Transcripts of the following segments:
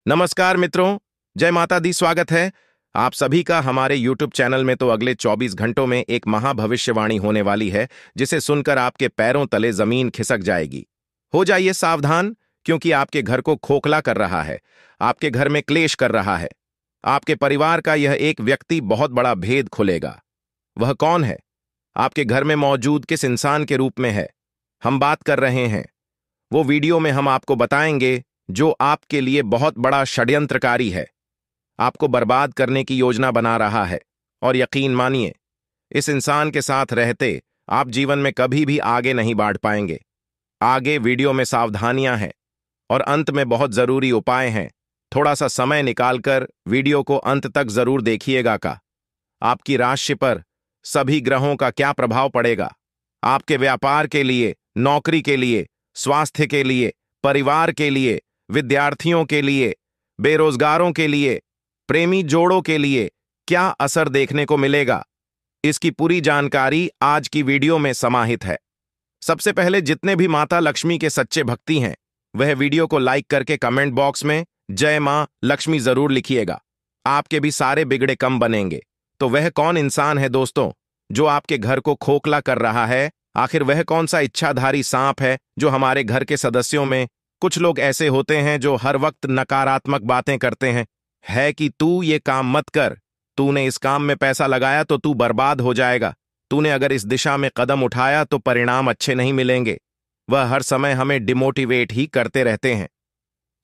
नमस्कार मित्रों। जय माता दी। स्वागत है आप सभी का हमारे YouTube चैनल में। तो अगले 24 घंटों में एक महाभविष्यवाणी होने वाली है जिसे सुनकर आपके पैरों तले जमीन खिसक जाएगी। हो जाइए सावधान, क्योंकि आपके घर को खोखला कर रहा है, आपके घर में क्लेश कर रहा है। आपके परिवार का यह एक व्यक्ति बहुत बड़ा भेद खुलेगा। वह कौन है? आपके घर में मौजूद किस इंसान के रूप में है हम बात कर रहे हैं? वो वीडियो में हम आपको बताएंगे, जो आपके लिए बहुत बड़ा षड्यंत्रकारी है, आपको बर्बाद करने की योजना बना रहा है। और यकीन मानिए, इस इंसान के साथ रहते आप जीवन में कभी भी आगे नहीं बढ़ पाएंगे। आगे वीडियो में सावधानियां हैं और अंत में बहुत जरूरी उपाय हैं। थोड़ा सा समय निकालकर वीडियो को अंत तक जरूर देखिएगा। का आपकी राशि पर सभी ग्रहों का क्या प्रभाव पड़ेगा, आपके व्यापार के लिए, नौकरी के लिए, स्वास्थ्य के लिए, परिवार के लिए, विद्यार्थियों के लिए, बेरोजगारों के लिए, प्रेमी जोड़ों के लिए क्या असर देखने को मिलेगा, इसकी पूरी जानकारी आज की वीडियो में समाहित है। सबसे पहले जितने भी माता लक्ष्मी के सच्चे भक्ति हैं, वह वीडियो को लाइक करके कमेंट बॉक्स में जय मां लक्ष्मी जरूर लिखिएगा। आपके भी सारे बिगड़े कम बनेंगे। तो वह कौन इंसान है दोस्तों, जो आपके घर को खोखला कर रहा है? आखिर वह कौन सा इच्छाधारी सांप है जो हमारे घर के सदस्यों में कुछ लोग ऐसे होते हैं जो हर वक्त नकारात्मक बातें करते हैं? है कि तू ये काम मत कर, तूने इस काम में पैसा लगाया तो तू बर्बाद हो जाएगा, तूने अगर इस दिशा में कदम उठाया तो परिणाम अच्छे नहीं मिलेंगे। वह हर समय हमें डिमोटिवेट ही करते रहते हैं।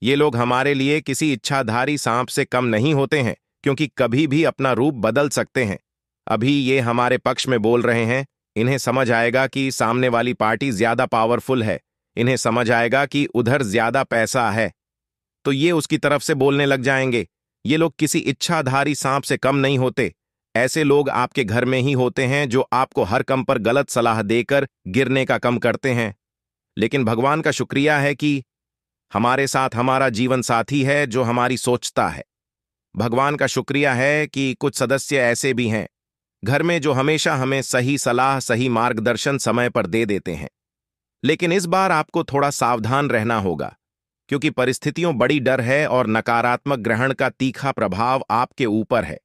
ये लोग हमारे लिए किसी इच्छाधारी सांप से कम नहीं होते हैं, क्योंकि कभी भी अपना रूप बदल सकते हैं। अभी ये हमारे पक्ष में बोल रहे हैं, इन्हें समझ आएगा कि सामने वाली पार्टी ज्यादा पावरफुल है, इन्हें समझ आएगा कि उधर ज्यादा पैसा है, तो ये उसकी तरफ से बोलने लग जाएंगे। ये लोग किसी इच्छाधारी सांप से कम नहीं होते। ऐसे लोग आपके घर में ही होते हैं जो आपको हर कम पर गलत सलाह देकर गिरने का कम करते हैं। लेकिन भगवान का शुक्रिया है कि हमारे साथ हमारा जीवन साथी है जो हमारी सोचता है। भगवान का शुक्रिया है कि कुछ सदस्य ऐसे भी हैं घर में जो हमेशा हमें सही सलाह, सही मार्गदर्शन समय पर दे देते हैं। लेकिन इस बार आपको थोड़ा सावधान रहना होगा, क्योंकि परिस्थितियों बड़ी डर है और नकारात्मक ग्रहण का तीखा प्रभाव आपके ऊपर है।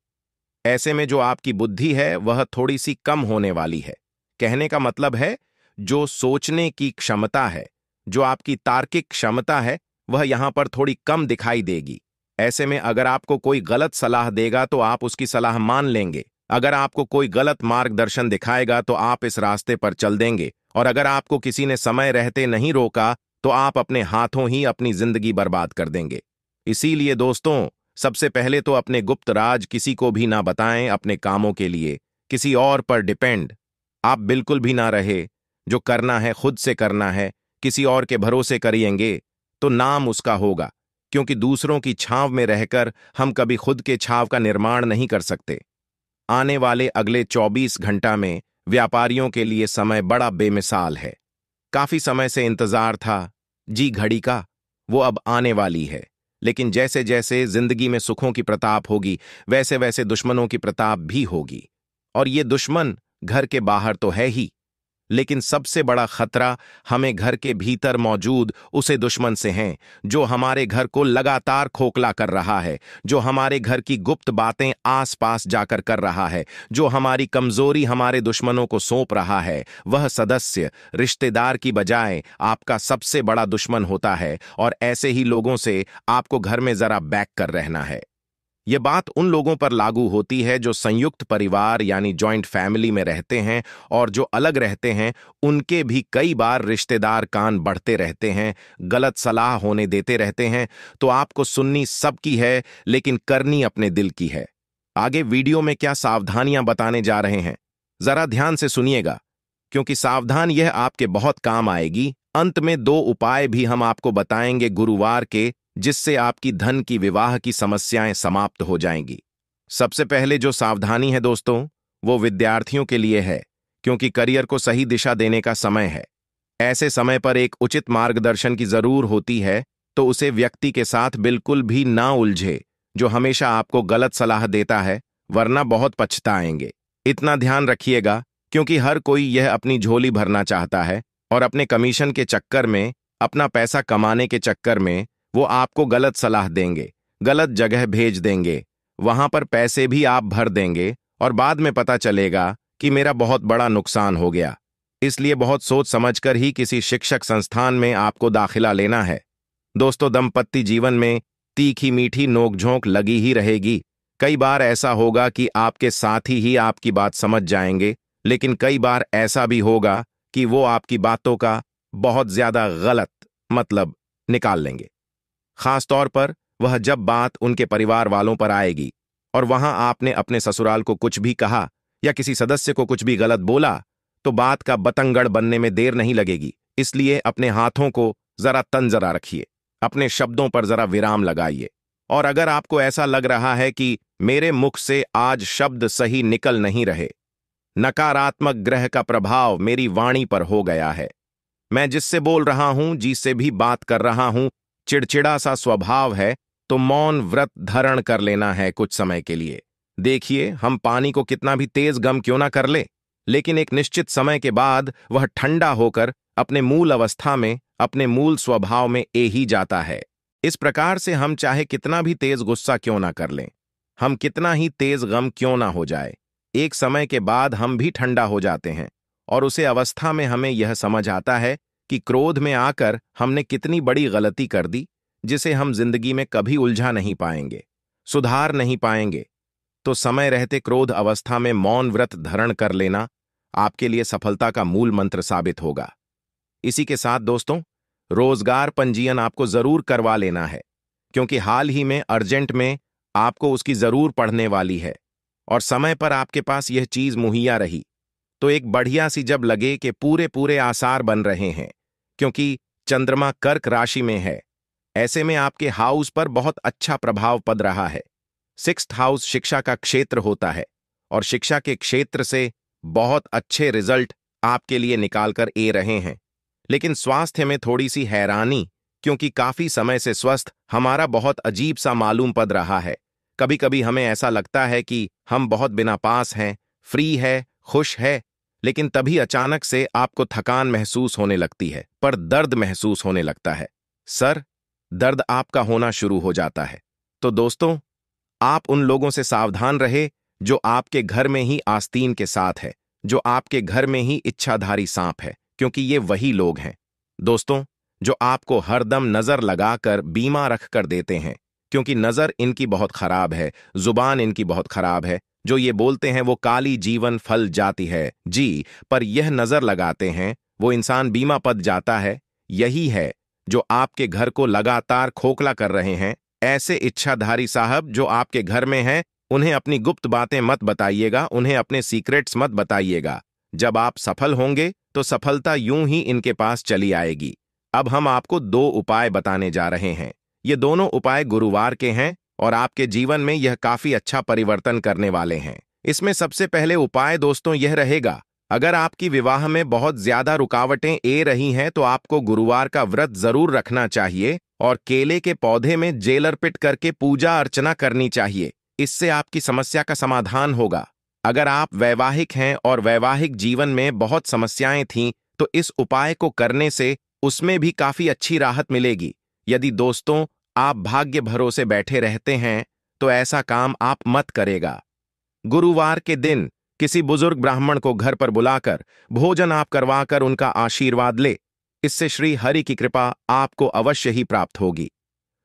ऐसे में जो आपकी बुद्धि है वह थोड़ी सी कम होने वाली है। कहने का मतलब है, जो सोचने की क्षमता है, जो आपकी तार्किक क्षमता है, वह यहां पर थोड़ी कम दिखाई देगी। ऐसे में अगर आपको कोई गलत सलाह देगा तो आप उसकी सलाह मान लेंगे। अगर आपको कोई गलत मार्गदर्शन दिखाएगा तो आप इस रास्ते पर चल देंगे। और अगर आपको किसी ने समय रहते नहीं रोका तो आप अपने हाथों ही अपनी जिंदगी बर्बाद कर देंगे। इसीलिए दोस्तों, सबसे पहले तो अपने गुप्त राज किसी को भी ना बताएं। अपने कामों के लिए किसी और पर डिपेंड आप बिल्कुल भी ना रहे। जो करना है खुद से करना है। किसी और के भरोसे करिएंगे तो नाम उसका होगा, क्योंकि दूसरों की छांव में रहकर हम कभी खुद के छांव का निर्माण नहीं कर सकते। आने वाले अगले 24 घंटा में व्यापारियों के लिए समय बड़ा बेमिसाल है। काफी समय से इंतजार था जी घड़ी का, वो अब आने वाली है। लेकिन जैसे जैसे जिंदगी में सुखों की प्रताप होगी, वैसे वैसे दुश्मनों की प्रताप भी होगी। और ये दुश्मन घर के बाहर तो है ही, लेकिन सबसे बड़ा खतरा हमें घर के भीतर मौजूद उसे दुश्मन से है, जो हमारे घर को लगातार खोखला कर रहा है, जो हमारे घर की गुप्त बातें आसपास जाकर कर रहा है, जो हमारी कमजोरी हमारे दुश्मनों को सौंप रहा है। वह सदस्य रिश्तेदार की बजाय आपका सबसे बड़ा दुश्मन होता है। और ऐसे ही लोगों से आपको घर में जरा बैक कर रहना है। यह बात उन लोगों पर लागू होती है जो संयुक्त परिवार यानी जॉइंट फैमिली में रहते हैं, और जो अलग रहते हैं उनके भी कई बार रिश्तेदार कान बढ़ते रहते हैं, गलत सलाह होने देते रहते हैं। तो आपको सुननी सबकी है, लेकिन करनी अपने दिल की है। आगे वीडियो में क्या सावधानियां बताने जा रहे हैं, जरा ध्यान से सुनिएगा, क्योंकि सावधान यह आपके बहुत काम आएगी। अंत में 2 उपाय भी हम आपको बताएंगे गुरुवार के, जिससे आपकी धन की, विवाह की समस्याएं समाप्त हो जाएंगी। सबसे पहले जो सावधानी है दोस्तों, वो विद्यार्थियों के लिए है, क्योंकि करियर को सही दिशा देने का समय है। ऐसे समय पर एक उचित मार्गदर्शन की जरूर होती है, तो उसे व्यक्ति के साथ बिल्कुल भी ना उलझे जो हमेशा आपको गलत सलाह देता है, वरना बहुत पछताएंगे। इतना ध्यान रखिएगा, क्योंकि हर कोई यह अपनी झोली भरना चाहता है, और अपने कमीशन के चक्कर में, अपना पैसा कमाने के चक्कर में वो आपको गलत सलाह देंगे। गलत जगह भेज देंगे, वहां पर पैसे भी आप भर देंगे और बाद में पता चलेगा कि मेरा बहुत बड़ा नुकसान हो गया। इसलिए बहुत सोच समझकर ही किसी शिक्षक संस्थान में आपको दाखिला लेना है। दोस्तों, दाम्पत्य जीवन में तीखी मीठी नोकझोंक लगी ही रहेगी। कई बार ऐसा होगा कि आपके साथी ही आपकी बात समझ जाएंगे, लेकिन कई बार ऐसा भी होगा कि वो आपकी बातों का बहुत ज्यादा गलत मतलब निकाल लेंगे। खास तौर पर वह जब बात उनके परिवार वालों पर आएगी और वहां आपने अपने ससुराल को कुछ भी कहा या किसी सदस्य को कुछ भी गलत बोला, तो बात का बतंगड़ बनने में देर नहीं लगेगी। इसलिए अपने हाथों को जरा तंजरा रखिए, अपने शब्दों पर जरा विराम लगाइए। और अगर आपको ऐसा लग रहा है कि मेरे मुख से आज शब्द सही निकल नहीं रहे, नकारात्मक ग्रह का प्रभाव मेरी वाणी पर हो गया है, मैं जिससे बोल रहा हूं, जिससे भी बात कर रहा हूं, चिड़चिड़ा सा स्वभाव है, तो मौन व्रत धारण कर लेना है कुछ समय के लिए। देखिए, हम पानी को कितना भी तेज गम क्यों ना कर ले, लेकिन एक निश्चित समय के बाद वह ठंडा होकर अपने मूल अवस्था में, अपने मूल स्वभाव में ही जाता है। इस प्रकार से हम चाहे कितना भी तेज गुस्सा क्यों ना कर लें, हम कितना ही तेज गम क्यों ना हो जाए, एक समय के बाद हम भी ठंडा हो जाते हैं और उसे अवस्था में हमें यह समझ आता है कि क्रोध में आकर हमने कितनी बड़ी गलती कर दी, जिसे हम जिंदगी में कभी उलझा नहीं पाएंगे, सुधार नहीं पाएंगे। तो समय रहते क्रोध अवस्था में मौन व्रत धारण कर लेना आपके लिए सफलता का मूल मंत्र साबित होगा। इसी के साथ दोस्तों, रोजगार पंजीयन आपको जरूर करवा लेना है, क्योंकि हाल ही में अर्जेंट में आपको उसकी जरूर पड़ने वाली है और समय पर आपके पास यह चीज मुहैया रही तो एक बढ़िया सी जब लगे कि पूरे पूरे आसार बन रहे हैं, क्योंकि चंद्रमा कर्क राशि में है। ऐसे में आपके हाउस पर बहुत अच्छा प्रभाव पड़ रहा है। 6th हाउस शिक्षा का क्षेत्र होता है और शिक्षा के क्षेत्र से बहुत अच्छे रिजल्ट आपके लिए निकाल कर ए रहे हैं। लेकिन स्वास्थ्य में थोड़ी सी हैरानी, क्योंकि काफी समय से स्वस्थ हमारा बहुत अजीब सा मालूम पड़ रहा है। कभी कभी हमें ऐसा लगता है कि हम बहुत बिना पास हैं, फ्री है, खुश है, लेकिन तभी अचानक से आपको थकान महसूस होने लगती है, पर दर्द महसूस होने लगता है। सर दर्द आपका होना शुरू हो जाता है। तो दोस्तों, आप उन लोगों से सावधान रहे जो आपके घर में ही आस्तीन के साथ है, जो आपके घर में ही इच्छाधारी सांप है, क्योंकि ये वही लोग हैं दोस्तों जो आपको हरदम नजर लगाकर बीमा रख कर देते हैं, क्योंकि नजर इनकी बहुत खराब है, जुबान इनकी बहुत खराब है। जो ये बोलते हैं वो काली जीवन फल जाती है जी, पर यह नजर लगाते हैं वो इंसान बीमा पद जाता है। यही है जो आपके घर को लगातार खोखला कर रहे हैं। ऐसे इच्छाधारी साहब जो आपके घर में हैं, उन्हें अपनी गुप्त बातें मत बताइएगा, उन्हें अपने सीक्रेट्स मत बताइएगा। जब आप सफल होंगे तो सफलता यूं ही इनके पास चली आएगी। अब हम आपको 2 उपाय बताने जा रहे हैं। ये दोनों उपाय गुरुवार के हैं और आपके जीवन में यह काफी अच्छा परिवर्तन करने वाले हैं। इसमें सबसे पहले उपाय दोस्तों यह रहेगा, अगर आपकी विवाह में बहुत ज्यादा रुकावटें ए रही हैं तो आपको गुरुवार का व्रत जरूर रखना चाहिए और केले के पौधे में जेल अर्पित करके पूजा अर्चना करनी चाहिए। इससे आपकी समस्या का समाधान होगा। अगर आप वैवाहिक हैं और वैवाहिक जीवन में बहुत समस्याएं थीं, तो इस उपाय को करने से उसमें भी काफी अच्छी राहत मिलेगी। यदि दोस्तों आप भाग्य भरोसे बैठे रहते हैं तो ऐसा काम आप मत करेगा। गुरुवार के दिन किसी बुजुर्ग ब्राह्मण को घर पर बुलाकर भोजन आप करवाकर उनका आशीर्वाद ले। इससे श्री हरि की कृपा आपको अवश्य ही प्राप्त होगी।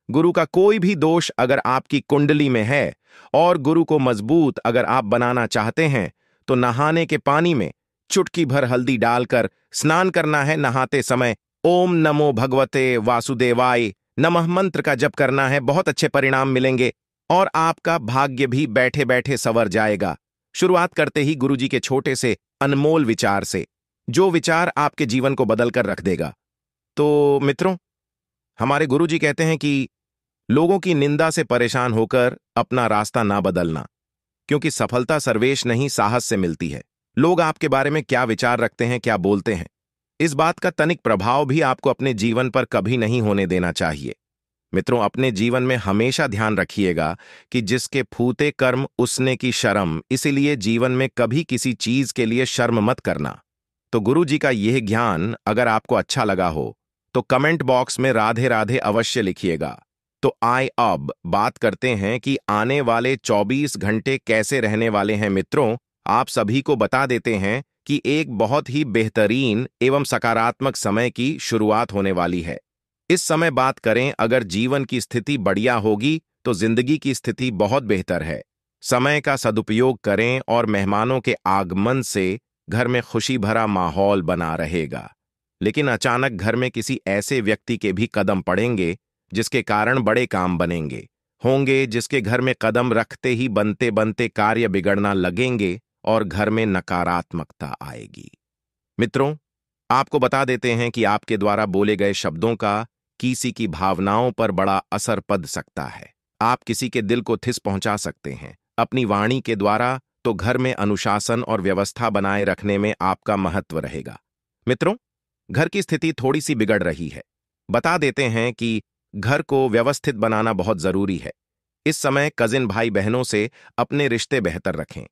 गुरु का कोई भी दोष अगर आपकी कुंडली में है और गुरु को मजबूत अगर आप बनाना चाहते हैं, तो नहाने के पानी में चुटकी भर हल्दी डालकर स्नान करना है। नहाते समय ओम नमो भगवते वासुदेवाय नमः मंत्र का जप करना है। बहुत अच्छे परिणाम मिलेंगे और आपका भाग्य भी बैठे बैठे संवर जाएगा। शुरुआत करते ही गुरुजी के छोटे से अनमोल विचार से, जो विचार आपके जीवन को बदलकर रख देगा। तो मित्रों, हमारे गुरुजी कहते हैं कि लोगों की निंदा से परेशान होकर अपना रास्ता ना बदलना, क्योंकि सफलता सर्वेश नहीं साहस से मिलती है। लोग आपके बारे में क्या विचार रखते हैं, क्या बोलते हैं, इस बात का तनिक प्रभाव भी आपको अपने जीवन पर कभी नहीं होने देना चाहिए। मित्रों, अपने जीवन में हमेशा ध्यान रखिएगा कि जिसके फूते कर्म उसने की शर्म, इसीलिए जीवन में कभी किसी चीज के लिए शर्म मत करना। तो गुरु जी का यह ज्ञान अगर आपको अच्छा लगा हो तो कमेंट बॉक्स में राधे राधे अवश्य लिखिएगा। तो आइए अब बात करते हैं कि आने वाले 24 घंटे कैसे रहने वाले हैं मित्रों। आप सभी को बता देते हैं कि एक बहुत ही बेहतरीन एवं सकारात्मक समय की शुरुआत होने वाली है। इस समय बात करें, अगर जीवन की स्थिति बढ़िया होगी तो जिंदगी की स्थिति बहुत बेहतर है। समय का सदुपयोग करें और मेहमानों के आगमन से घर में खुशी भरा माहौल बना रहेगा। लेकिन अचानक घर में किसी ऐसे व्यक्ति के भी कदम पड़ेंगे जिसके कारण बड़े काम बनेंगे होंगे, जिसके घर में कदम रखते ही बनते बनते कार्य बिगड़ना लगेंगे और घर में नकारात्मकता आएगी। मित्रों, आपको बता देते हैं कि आपके द्वारा बोले गए शब्दों का किसी की भावनाओं पर बड़ा असर पड़ सकता है। आप किसी के दिल को ठेस पहुंचा सकते हैं अपनी वाणी के द्वारा। तो घर में अनुशासन और व्यवस्था बनाए रखने में आपका महत्व रहेगा। मित्रों, घर की स्थिति थोड़ी सी बिगड़ रही है। बता देते हैं कि घर को व्यवस्थित बनाना बहुत जरूरी है। इस समय कजिन भाई बहनों से अपने रिश्ते बेहतर रखें।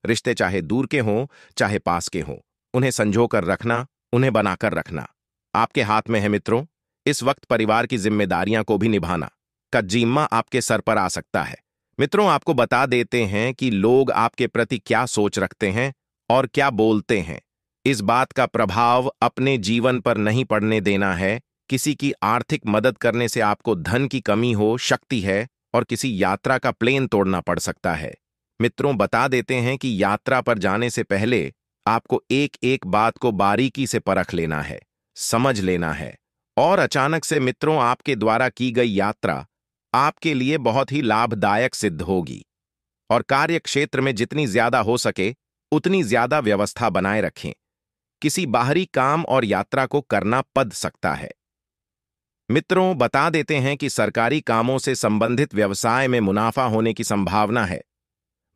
रिश्ते चाहे दूर के हों चाहे पास के हों, उन्हें संजोकर रखना, उन्हें बनाकर रखना आपके हाथ में है मित्रों। इस वक्त परिवार की जिम्मेदारियां को भी निभाना का जिम्मा आपके सर पर आ सकता है। मित्रों, आपको बता देते हैं कि लोग आपके प्रति क्या सोच रखते हैं और क्या बोलते हैं, इस बात का प्रभाव अपने जीवन पर नहीं पड़ने देना है। किसी की आर्थिक मदद करने से आपको धन की कमी हो सकती है और किसी यात्रा का प्लेन तोड़ना पड़ सकता है। मित्रों, बता देते हैं कि यात्रा पर जाने से पहले आपको एक एक बात को बारीकी से परख लेना है, समझ लेना है। और अचानक से मित्रों, आपके द्वारा की गई यात्रा आपके लिए बहुत ही लाभदायक सिद्ध होगी। और कार्य क्षेत्र में जितनी ज्यादा हो सके उतनी ज्यादा व्यवस्था बनाए रखें। किसी बाहरी काम और यात्रा को करना पड़ सकता है। मित्रों, बता देते हैं कि सरकारी कामों से संबंधित व्यवसाय में मुनाफा होने की संभावना है।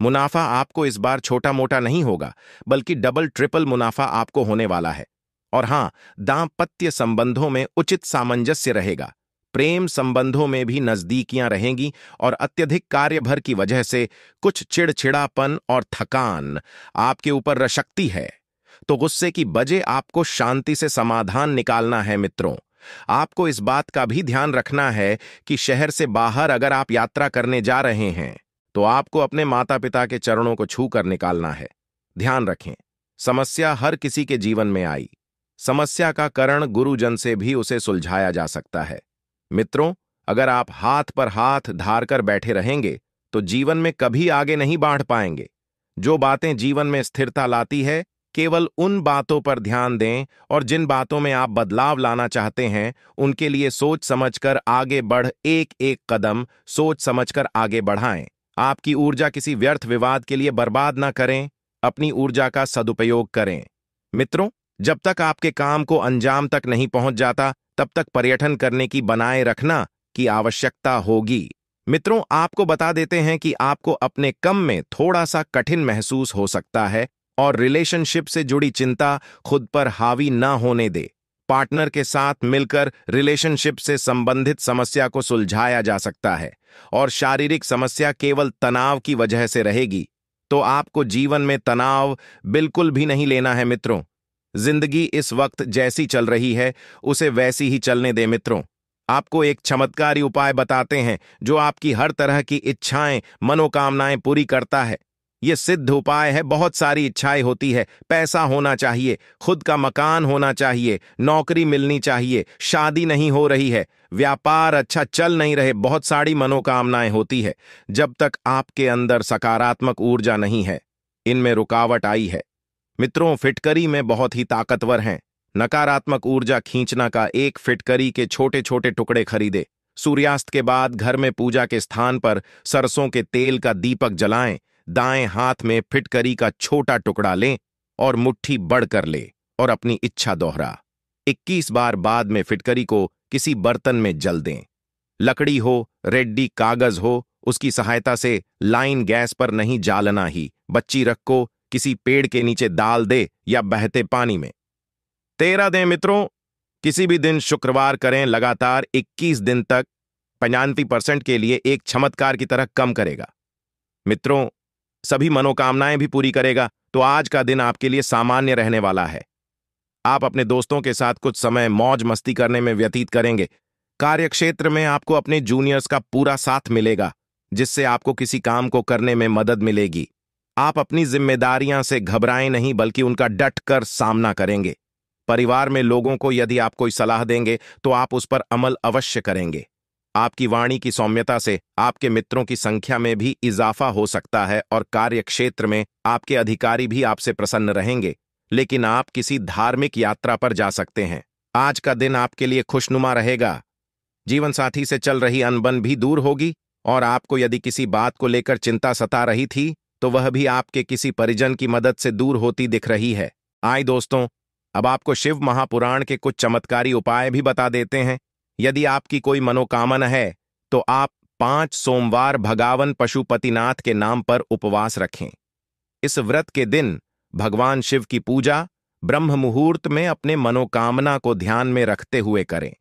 मुनाफा आपको इस बार छोटा मोटा नहीं होगा, बल्कि डबल ट्रिपल मुनाफा आपको होने वाला है। और हां, दांपत्य संबंधों में उचित सामंजस्य रहेगा। प्रेम संबंधों में भी नजदीकियां रहेंगी और अत्यधिक कार्यभर की वजह से कुछ चिड़चिड़ापन और थकान आपके ऊपर रशकती है। तो गुस्से की बजाय आपको शांति से समाधान निकालना है। मित्रों, आपको इस बात का भी ध्यान रखना है कि शहर से बाहर अगर आप यात्रा करने जा रहे हैं तो आपको अपने माता पिता के चरणों को छू कर निकालना है। ध्यान रखें, समस्या हर किसी के जीवन में आई। समस्या का कारण गुरुजन से भी उसे सुलझाया जा सकता है। मित्रों, अगर आप हाथ पर हाथ धारकर बैठे रहेंगे तो जीवन में कभी आगे नहीं बढ़ पाएंगे। जो बातें जीवन में स्थिरता लाती है, केवल उन बातों पर ध्यान दें और जिन बातों में आप बदलाव लाना चाहते हैं उनके लिए सोच समझकर आगे बढ़ एक एक कदम सोच समझकर आगे बढ़ाएं। आपकी ऊर्जा किसी व्यर्थ विवाद के लिए बर्बाद ना करें, अपनी ऊर्जा का सदुपयोग करें। मित्रों, जब तक आपके काम को अंजाम तक नहीं पहुंच जाता तब तक पर्यटन करने की बनाए रखना की आवश्यकता होगी। मित्रों, आपको बता देते हैं कि आपको अपने कम में थोड़ा सा कठिन महसूस हो सकता है और रिलेशनशिप से जुड़ी चिंता खुद पर हावी ना होने दे। पार्टनर के साथ मिलकर रिलेशनशिप से संबंधित समस्या को सुलझाया जा सकता है और शारीरिक समस्या केवल तनाव की वजह से रहेगी। तो आपको जीवन में तनाव बिल्कुल भी नहीं लेना है। मित्रों, जिंदगी इस वक्त जैसी चल रही है उसे वैसी ही चलने दे। मित्रों, आपको एक चमत्कारी उपाय बताते हैं जो आपकी हर तरह की इच्छाएं मनोकामनाएं पूरी करता है। यह सिद्ध उपाय है। बहुत सारी इच्छाएं होती है, पैसा होना चाहिए, खुद का मकान होना चाहिए, नौकरी मिलनी चाहिए, शादी नहीं हो रही है, व्यापार अच्छा चल नहीं रहे, बहुत सारी मनोकामनाएं होती है। जब तक आपके अंदर सकारात्मक ऊर्जा नहीं है, इनमें रुकावट आई है। मित्रों, फिटकरी में बहुत ही ताकतवर हैं। नकारात्मक ऊर्जा खींचना का एक फिटकरी के छोटे छोटे टुकड़े खरीदे। सूर्यास्त के बाद घर में पूजा के स्थान पर सरसों के तेल का दीपक जलाएं। दाएं हाथ में फिटकरी का छोटा टुकड़ा लें और मुट्ठी बढ़कर ले और अपनी इच्छा दोहरा। 21 बार बाद में फिटकरी को किसी बर्तन में जल दें। लकड़ी हो, रेड्डी कागज हो, उसकी सहायता से लाइन गैस पर नहीं जालना ही। बच्ची रखो, किसी पेड़ के नीचे डाल दे या बहते पानी में 13 दें। मित्रों, किसी भी दिन शुक्रवार करें, लगातार 21 दिन तक 95% के लिए एक चमत्कार की तरह कम करेगा। मित्रों, सभी मनोकामनाएं भी पूरी करेगा। तो आज का दिन आपके लिए सामान्य रहने वाला है। आप अपने दोस्तों के साथ कुछ समय मौज मस्ती करने में व्यतीत करेंगे। कार्यक्षेत्र में आपको अपने जूनियर्स का पूरा साथ मिलेगा, जिससे आपको किसी काम को करने में मदद मिलेगी। आप अपनी जिम्मेदारियां से घबराएं नहीं, बल्कि उनका डट कर सामना करेंगे। परिवार में लोगों को यदि आप कोई सलाह देंगे तो आप उस पर अमल अवश्य करेंगे। आपकी वाणी की सौम्यता से आपके मित्रों की संख्या में भी इजाफा हो सकता है और कार्यक्षेत्र में आपके अधिकारी भी आपसे प्रसन्न रहेंगे। लेकिन आप किसी धार्मिक यात्रा पर जा सकते हैं। आज का दिन आपके लिए खुशनुमा रहेगा। जीवन साथी से चल रही अनबन भी दूर होगी और आपको यदि किसी बात को लेकर चिंता सता रही थी तो वह भी आपके किसी परिजन की मदद से दूर होती दिख रही है। आए दोस्तों, अब आपको शिव महापुराण के कुछ चमत्कारी उपाय भी बता देते हैं। यदि आपकी कोई मनोकामना है तो आप 5 सोमवार भगवान पशुपतिनाथ के नाम पर उपवास रखें। इस व्रत के दिन भगवान शिव की पूजा ब्रह्म मुहूर्त में अपने मनोकामना को ध्यान में रखते हुए करें।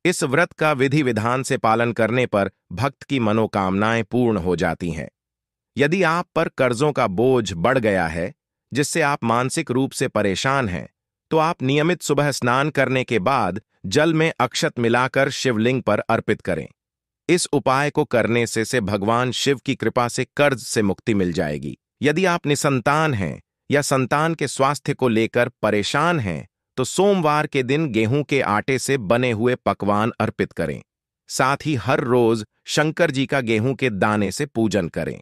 इस व्रत का विधि विधान से पालन करने पर भक्त की मनोकामनाएं पूर्ण हो जाती हैं। यदि आप पर कर्जों का बोझ बढ़ गया है, जिससे आप मानसिक रूप से परेशान हैं, तो आप नियमित सुबह स्नान करने के बाद जल में अक्षत मिलाकर शिवलिंग पर अर्पित करें। इस उपाय को करने से भगवान शिव की कृपा से कर्ज से मुक्ति मिल जाएगी। यदि आप निसंतान हैं या संतान के स्वास्थ्य को लेकर परेशान हैं, तो सोमवार के दिन गेहूं के आटे से बने हुए पकवान अर्पित करें। साथ ही हर रोज शंकर जी का गेहूं के दाने से पूजन करें।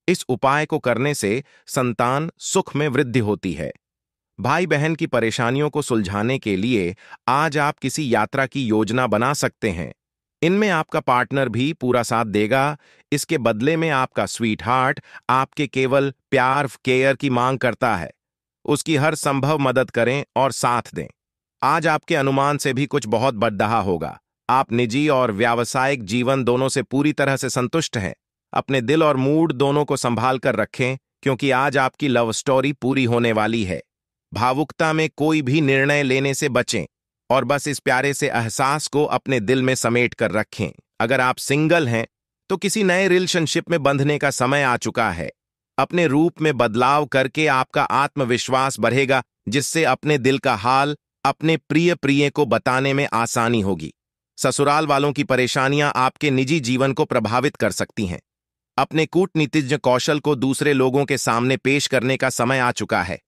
इस उपाय को करने से संतान सुख में वृद्धि होती है। भाई बहन की परेशानियों को सुलझाने के लिए आज आप किसी यात्रा की योजना बना सकते हैं। इनमें आपका पार्टनर भी पूरा साथ देगा। इसके बदले में आपका स्वीट हार्ट आपके केवल प्यार केयर की मांग करता है। उसकी हर संभव मदद करें और साथ दें। आज आपके अनुमान से भी कुछ बहुत बढ़ा होगा। आप निजी और व्यावसायिक जीवन दोनों से पूरी तरह से संतुष्ट हैं। अपने दिल और मूड दोनों को संभाल कर रखें, क्योंकि आज आपकी लव स्टोरी पूरी होने वाली है। भावुकता में कोई भी निर्णय लेने से बचें और बस इस प्यारे से एहसास को अपने दिल में समेट कर रखें। अगर आप सिंगल हैं तो किसी नए रिलेशनशिप में बंधने का समय आ चुका है। अपने रूप में बदलाव करके आपका आत्मविश्वास बढ़ेगा, जिससे अपने दिल का हाल अपने प्रिय को बताने में आसानी होगी। ससुराल वालों की परेशानियां आपके निजी जीवन को प्रभावित कर सकती हैं। अपने कूटनीतिज्ञ कौशल को दूसरे लोगों के सामने पेश करने का समय आ चुका है।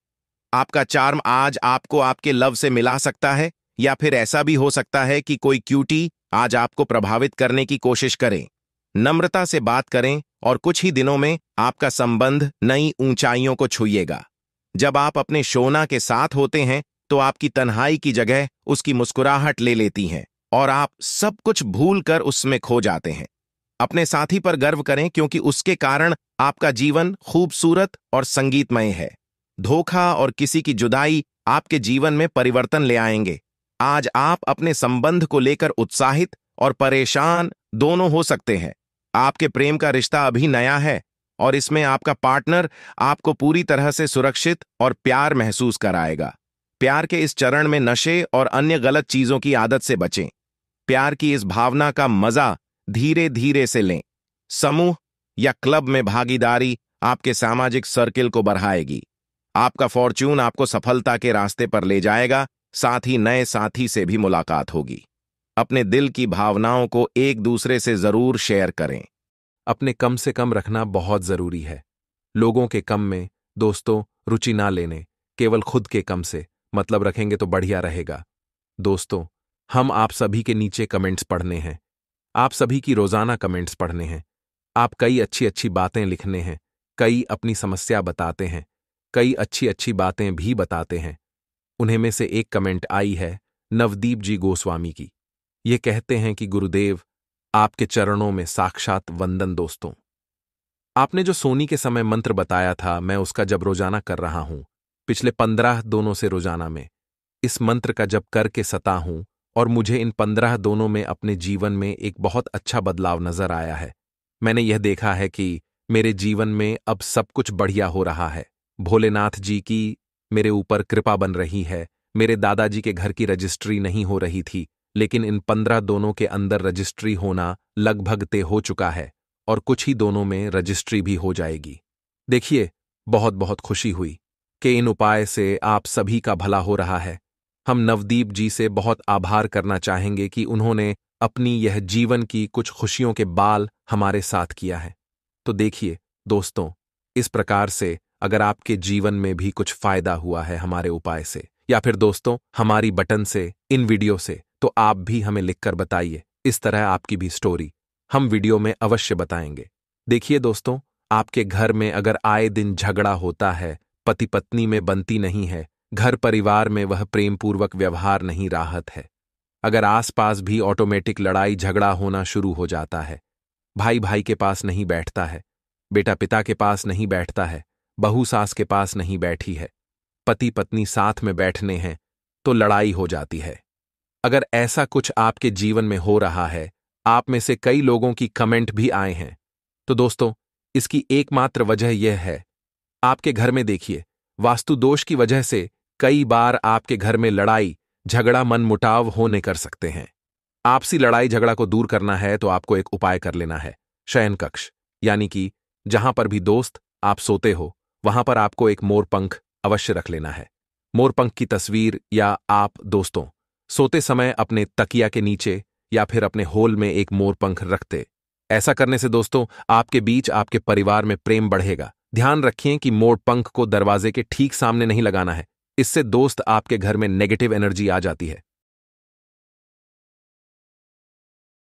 आपका चार्म आज आपको आपके लव से मिला सकता है, या फिर ऐसा भी हो सकता है कि कोई क्यूटी आज आपको प्रभावित करने की कोशिश करे। नम्रता से बात करें और कुछ ही दिनों में आपका संबंध नई ऊंचाइयों को छुएगा। जब आप अपने शोना के साथ होते हैं तो आपकी तन्हाई की जगह उसकी मुस्कुराहट ले लेती हैं और आप सब कुछ भूलकर उसमें खो जाते हैं। अपने साथी पर गर्व करें, क्योंकि उसके कारण आपका जीवन खूबसूरत और संगीतमय है। धोखा और किसी की जुदाई आपके जीवन में परिवर्तन ले आएंगे। आज आप अपने संबंध को लेकर उत्साहित और परेशान दोनों हो सकते हैं। आपके प्रेम का रिश्ता अभी नया है और इसमें आपका पार्टनर आपको पूरी तरह से सुरक्षित और प्यार महसूस कराएगा। प्यार के इस चरण में नशे और अन्य गलत चीजों की आदत से बचें। प्यार की इस भावना का मजा धीरे धीरे से लें। समूह या क्लब में भागीदारी आपके सामाजिक सर्किल को बढ़ाएगी। आपका फॉर्च्यून आपको सफलता के रास्ते पर ले जाएगा। साथ ही नए साथी से भी मुलाकात होगी। अपने दिल की भावनाओं को एक दूसरे से जरूर शेयर करें। अपने कम से कम रखना बहुत जरूरी है। लोगों के कम में दोस्तों रुचि ना लेने, केवल खुद के कम से मतलब रखेंगे तो बढ़िया रहेगा। दोस्तों, हम आप सभी के नीचे कमेंट्स पढ़ने हैं। आप सभी की रोजाना कमेंट्स पढ़ने हैं। आप कई अच्छी अच्छी बातें लिखने हैं, कई अपनी समस्या बताते हैं, कई अच्छी अच्छी बातें भी बताते हैं। उन्हें में से एक कमेंट आई है नवदीप जी गोस्वामी की। ये कहते हैं कि गुरुदेव, आपके चरणों में साक्षात वंदन। दोस्तों, आपने जो सोनी के समय मंत्र बताया था, मैं उसका जब रोजाना कर रहा हूं, पिछले 15 दोनों से रोजाना में इस मंत्र का जब करके सता हूं, और मुझे इन 15 दोनों में अपने जीवन में एक बहुत अच्छा बदलाव नजर आया है। मैंने यह देखा है कि मेरे जीवन में अब सब कुछ बढ़िया हो रहा है। भोलेनाथ जी की मेरे ऊपर कृपा बन रही है। मेरे दादाजी के घर की रजिस्ट्री नहीं हो रही थी, लेकिन इन 15 दोनों के अंदर रजिस्ट्री होना लगभग तय हो चुका है और कुछ ही दोनों में रजिस्ट्री भी हो जाएगी। देखिए, बहुत बहुत खुशी हुई कि इन उपाय से आप सभी का भला हो रहा है। हम नवदीप जी से बहुत आभार करना चाहेंगे कि उन्होंने अपनी यह जीवन की कुछ खुशियों के बाल हमारे साथ किया है। तो देखिए दोस्तों, इस प्रकार से अगर आपके जीवन में भी कुछ फायदा हुआ है हमारे उपाय से, या फिर दोस्तों हमारी बटन से, इन वीडियो से, तो आप भी हमें लिखकर बताइए। इस तरह आपकी भी स्टोरी हम वीडियो में अवश्य बताएंगे। देखिए दोस्तों, आपके घर में अगर आए दिन झगड़ा होता है, पति पत्नी में बनती नहीं है, घर परिवार में वह प्रेमपूर्वक व्यवहार नहीं राहत है, अगर आसपास भी ऑटोमेटिक लड़ाई झगड़ा होना शुरू हो जाता है, भाई भाई के पास नहीं बैठता है, बेटा पिता के पास नहीं बैठता है, बहू सास के पास नहीं बैठी है, पति पत्नी साथ में बैठने हैं तो लड़ाई हो जाती है। अगर ऐसा कुछ आपके जीवन में हो रहा है, आप में से कई लोगों की कमेंट भी आए हैं, तो दोस्तों इसकी एकमात्र वजह यह है, आपके घर में देखिए वास्तु दोष की वजह से कई बार आपके घर में लड़ाई झगड़ा मनमुटाव होने कर सकते हैं। आपसी लड़ाई झगड़ा को दूर करना है तो आपको एक उपाय कर लेना है। शयन कक्ष यानी कि जहां पर भी दोस्त आप सोते हो वहां पर आपको एक मोरपंख अवश्य रख लेना है। मोरपंख की तस्वीर या आप दोस्तों सोते समय अपने तकिया के नीचे या फिर अपने होल में एक मोरपंख रखते। ऐसा करने से दोस्तों आपके बीच, आपके परिवार में प्रेम बढ़ेगा। ध्यान रखें कि मोरपंख को दरवाजे के ठीक सामने नहीं लगाना है, इससे दोस्त आपके घर में नेगेटिव एनर्जी आ जाती है।